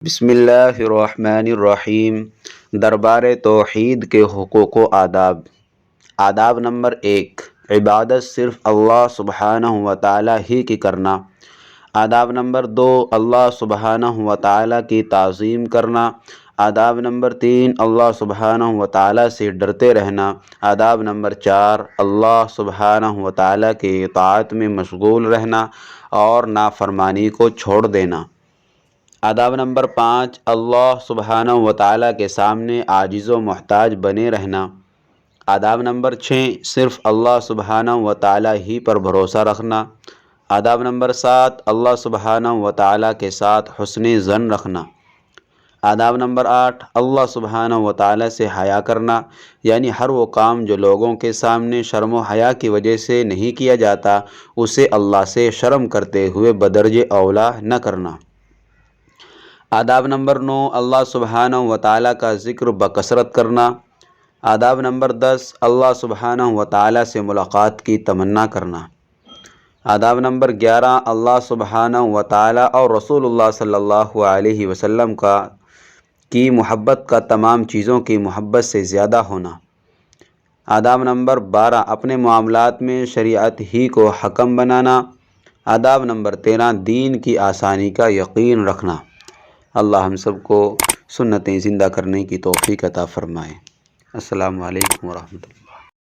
بسم اللہ الرحمن الرحیم۔ دربار توحید کے حقوق و آداب۔ آداب نمبر 1، عبادت صرف اللہ سبحانہ و تعالی ہی کی کرنا۔ آداب نمبر 2، اللہ سبحانہ و تعالی کی تعظیم کرنا۔ آداب نمبر 3، اللہ سبحانہ و تعالی سے ڈرتے رہنا۔ آداب نمبر 4، اللہ سبحانہ و تعالی کی اطاعت میں مشغول رہنا اور نافرمانی کو چھوڑ دینا۔ آداب نمبر 5، اللہ سبحانہ و تعالی کے سامنے عاجز و محتاج بنے رہنا۔ آداب نمبر 6، صرف اللہ سبحانہ و تعالی ہی پر بھروسہ رکھنا۔ آداب نمبر 7، اللہ سبحانہ و تعالی کے ساتھ حسن ظن رکھنا۔ آداب نمبر 8، اللہ سبحانہ و تعالی سے حیا کرنا، یعنی ہر وہ کام جو لوگوں کے سامنے شرم و حیا کی وجہ سے نہیں کیا جاتا اسے اللہ سے شرم کرتے ہوئے بدرجہ اولیٰ نہ کرنا۔ آداب نمبر 9، اللہ سبحانہ و تعالی کا ذکر بکثرت کرنا۔ آداب نمبر 10، اللہ سبحانہ و تعالی سے ملاقات کی تمنا کرنا۔ آداب نمبر 11، اللہ سبحانہ و تعالی اور رسول اللہ صلی اللہ علیہ وسلم کی محبت کا تمام چیزوں کی محبت سے زیادہ ہونا۔ آداب نمبر 12، اپنے معاملات میں شریعت ہی کو حکم بنانا۔ آداب نمبر 13، دین کی آسانی کا یقین رکھنا۔ اللہ ہم سب کو سنتیں زندہ کرنے کی توفیق عطا فرمائے۔ السلام علیکم ورحمۃ اللہ۔